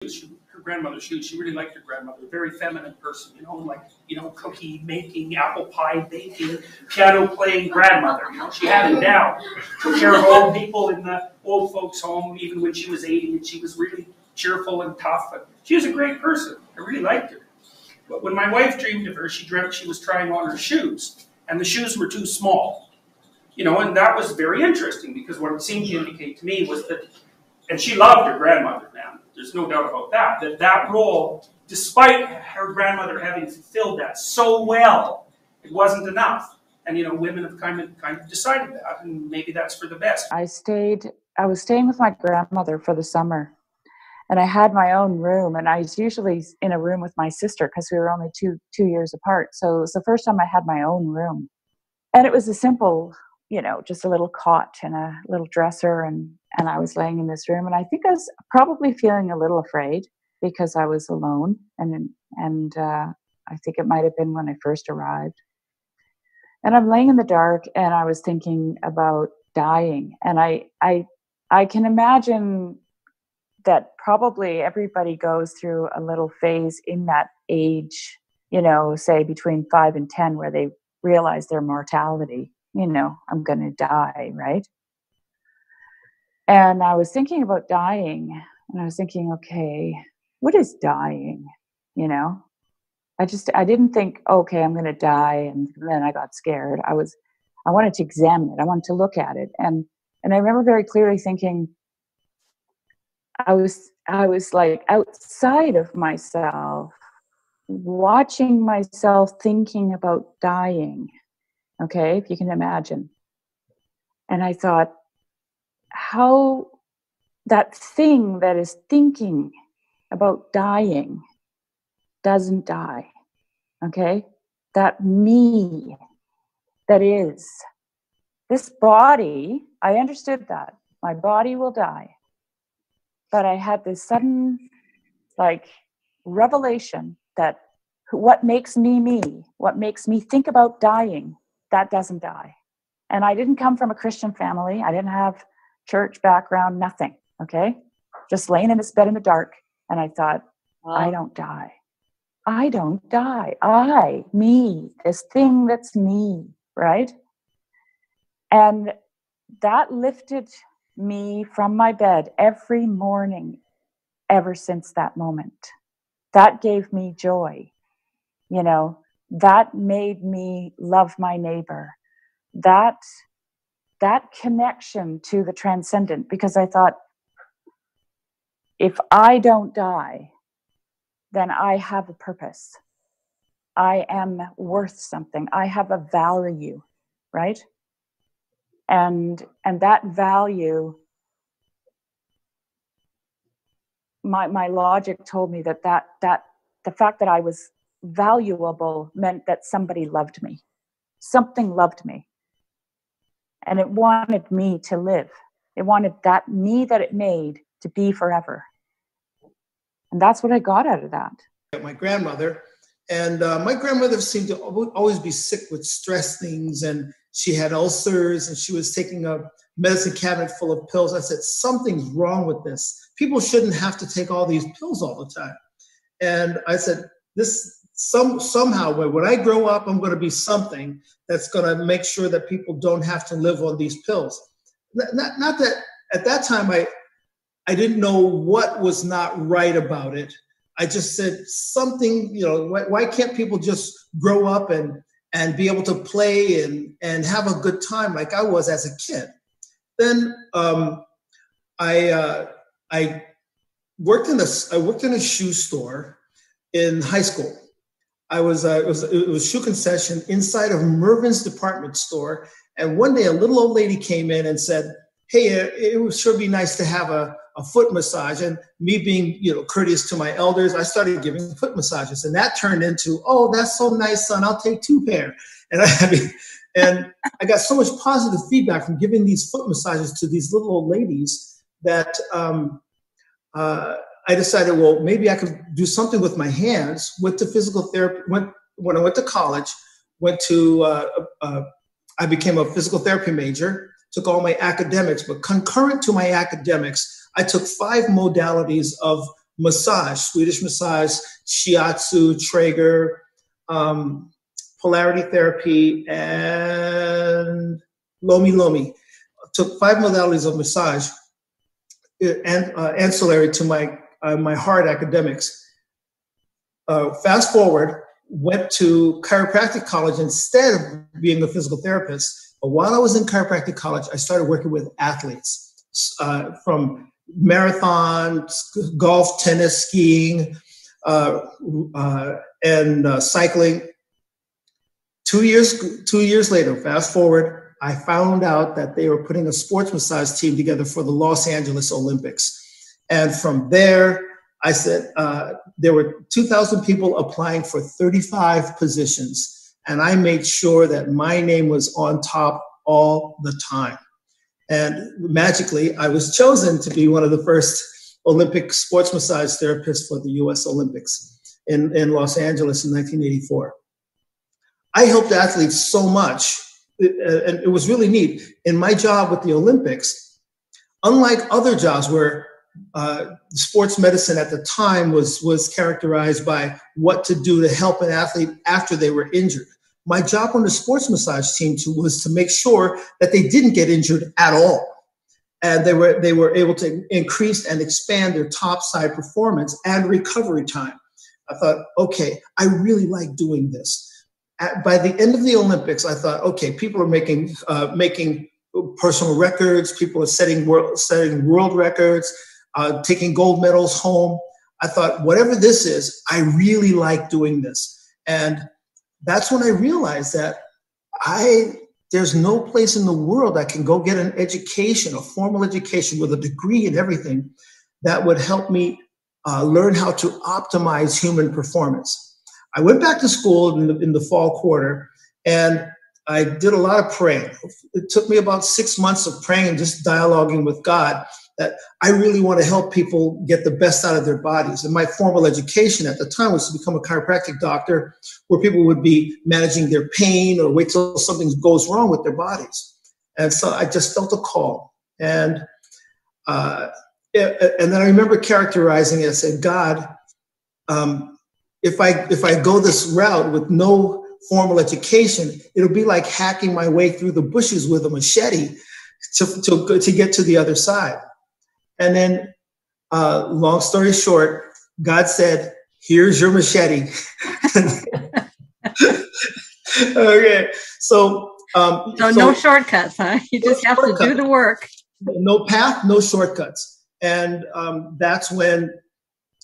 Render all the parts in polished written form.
Her grandmother's shoes. She really liked her grandmother. Very feminine person, cookie making, apple pie baking, piano playing grandmother. She had it down. Took care of old people in the old folks' home, even when she was 80, and she was really cheerful and tough. And she was a great person. I really liked her. But when my wife dreamed of her, she dreamt she was trying on her shoes, and the shoes were too small. And that was very interesting because what it seemed to indicate to me was that, and she loved her grandmother, man. There's no doubt about that role, despite her grandmother having fulfilled that so well, it wasn't enough. And, women have kind of decided that, and maybe that's for the best. I was staying with my grandmother for the summer, and I had my own room, and I was usually in a room with my sister because we were only two years apart. So it was the first time I had my own room. And it was a simple, just a little cot and a little dresser, and I was laying in this room, and I think I was probably feeling a little afraid because I was alone, and I think it might have been when I first arrived. And I'm laying in the dark, and I was thinking about dying, and I can imagine that probably everybody goes through a little phase in that age, say between 5 and 10, where they realize their mortality. I'm going to die, right? And I was thinking about dying, and I was thinking, okay, what is dying? I didn't think, okay, I'm going to die, and then I got scared. I wanted to examine it. I wanted to look at it, and I remember very clearly thinking, I was like outside of myself, watching myself thinking about dying. Okay, if you can imagine. And I thought, how that thing that is thinking about dying doesn't die. Okay? That me that is. This body, I understood that. My body will die. But I had this sudden, revelation that what makes me, what makes me think about dying, that doesn't die. And I didn't come from a Christian family. I didn't have church background, nothing, okay? Just laying in this bed in the dark. And I thought, wow. I don't die. I don't die. Me, this thing that's me, right? And that lifted me from my bed every morning ever since that moment. That gave me joy. That made me love my neighbor. That connection to the transcendent, because I thought, if I don't die, then I have a purpose. I am worth something. I have a value, right? And that value, my logic told me that the fact that I was valuable meant that somebody loved me. Something loved me. And it wanted me to live. It wanted that me that it made to be forever. And that's what I got out of that. My grandmother, and my grandmother seemed to always be sick with stress things, and she had ulcers, and she was taking a medicine cabinet full of pills. I said, something's wrong with this. People shouldn't have to take all these pills all the time. And I said, somehow, when I grow up, I'm going to be something that's going to make sure that people don't have to live on these pills. Not that at that time I didn't know what was not right about it. I just said something, why can't people just grow up and be able to play and have a good time like I was as a kid? Then I worked in a shoe store in high school. It was shoe concession inside of Mervyn's department store. And one day a little old lady came in and said, hey, it would sure be nice to have a foot massage. And me being, courteous to my elders, I started giving foot massages. And that turned into, oh, that's so nice, son, I'll take 2 pair. And I got so much positive feedback from giving these foot massages to these little old ladies that I decided, well, maybe I could do something with my hands. Went to physical therapy. When I went to college, I became a physical therapy major, took all my academics, but concurrent to my academics, I took 5 modalities of massage, Swedish massage, shiatsu, Traeger, polarity therapy, and lomi lomi. Took 5 modalities of massage, and ancillary to my hard academics. Fast forward, went to chiropractic college instead of being a physical therapist. But while I was in chiropractic college, I started working with athletes from marathon, golf, tennis, skiing, and cycling. 2 years later, fast forward, I found out that they were putting a sports massage team together for the Los Angeles Olympics. And from there, I said, there were 2,000 people applying for 35 positions. And I made sure that my name was on top all the time. And magically, I was chosen to be one of the first Olympic sports massage therapists for the US Olympics in Los Angeles in 1984. I helped athletes so much, and it was really neat. In my job with the Olympics, unlike other jobs where sports medicine at the time was characterized by what to do to help an athlete after they were injured, my job on the sports massage team was to make sure that they didn't get injured at all. And they were able to increase and expand their top side performance and recovery time. I thought, okay, I really like doing this. By the end of the Olympics, I thought, okay, people are making personal records. People are setting world records, taking gold medals home. I thought, whatever this is, I really like doing this. And that's when I realized that there's no place in the world I can go get an education, a formal education with a degree and everything that would help me learn how to optimize human performance. I went back to school in the fall quarter, and I did a lot of praying. It took me about 6 months of praying and just dialoguing with God that I really want to help people get the best out of their bodies. And my formal education at the time was to become a chiropractic doctor, where people would be managing their pain or wait till something goes wrong with their bodies. And so I just felt a call. And then I remember characterizing it. I said, God, if I go this route with no formal education, it'll be like hacking my way through the bushes with a machete to get to the other side. And then, long story short, God said, here's your machete. Okay, so no shortcuts, huh? You just have to do the work. No path, no shortcuts. And that's when,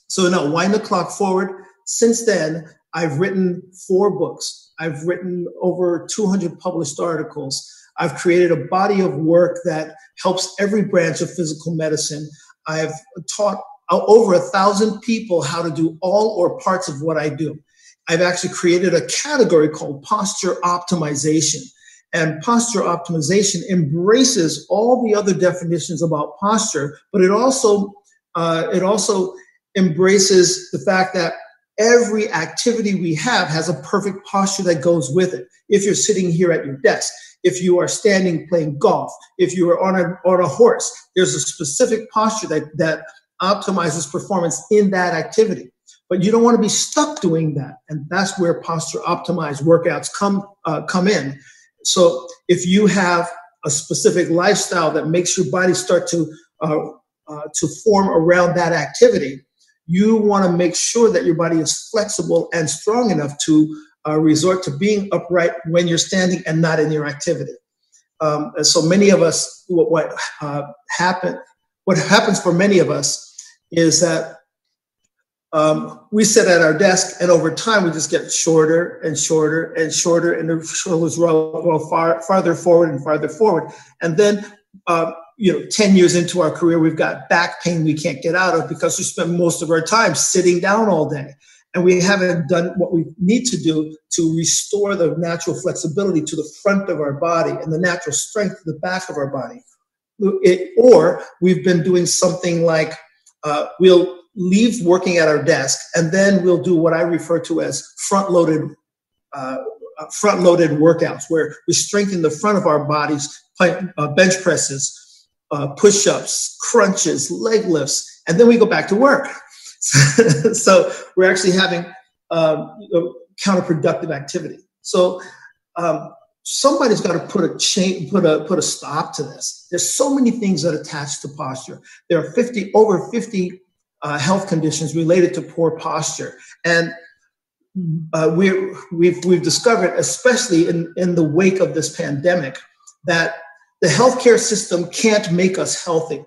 so now wind the clock forward. Since then, I've written 4 books. I've written over 200 published articles. I've created a body of work that helps every branch of physical medicine. I've taught over 1,000 people how to do all or parts of what I do. I've actually created a category called posture optimization. And posture optimization embraces all the other definitions about posture, but it also embraces the fact that every activity we have has a perfect posture that goes with it. If you're sitting here at your desk, if you are standing playing golf, if you are on a horse, there's a specific posture that optimizes performance in that activity. But you don't want to be stuck doing that. And that's where posture optimized workouts come in. So if you have a specific lifestyle that makes your body start to form around that activity, you want to make sure that your body is flexible and strong enough to resort to being upright when you're standing and not in your activity. And so many of us, what happens for many of us is that we sit at our desk, and over time we just get shorter and shorter and shorter, and the shoulders roll farther forward and farther forward. And then 10 years into our career, we've got back pain we can't get out of because we spend most of our time sitting down all day. And we haven't done what we need to do to restore the natural flexibility to the front of our body and the natural strength to the back of our body. Or we've been doing something like we'll leave working at our desk, and then we'll do what I refer to as front-loaded workouts, where we strengthen the front of our bodies, bench presses, push-ups, crunches, leg lifts, and then we go back to work. So we're actually having counterproductive activity. So somebody's got to put a stop to this. There's so many things that attach to posture. There are over 50 health conditions related to poor posture, and we've discovered, especially in the wake of this pandemic, that the healthcare system can't make us healthy,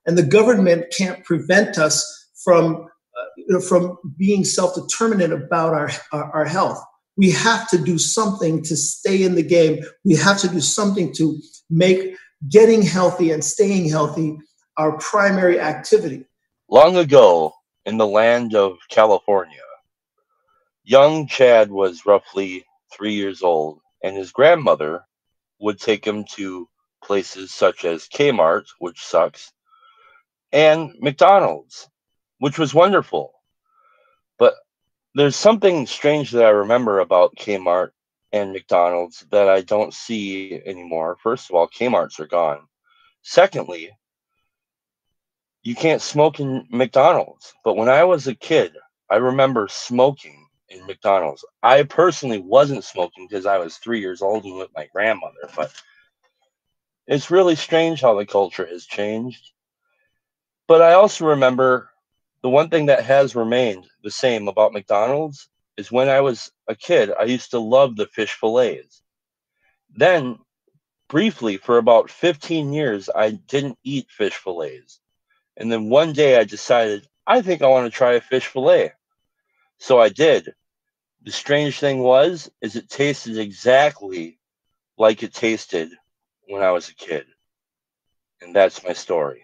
and the government can't prevent us from being self-determinant about our health. We have to do something to stay in the game. We have to do something to make getting healthy and staying healthy our primary activity. Long ago, in the land of California, young Chad was roughly 3 years old, and his grandmother would take him to places such as Kmart, which sucks, and McDonald's, which was wonderful. But there's something strange that I remember about Kmart and McDonald's that I don't see anymore. First of all, Kmart's are gone. Secondly, you can't smoke in McDonald's. But when I was a kid, I remember smoking in McDonald's. I personally wasn't smoking because I was 3 years old and with my grandmother. But it's really strange how the culture has changed. But I also remember the one thing that has remained the same about McDonald's is when I was a kid, I used to love the fish fillets. Then, briefly, for about 15 years, I didn't eat fish fillets. And then one day I decided, I think I want to try a fish fillet. So I did. The strange thing is it tasted exactly like it tasted when I was a kid. And that's my story.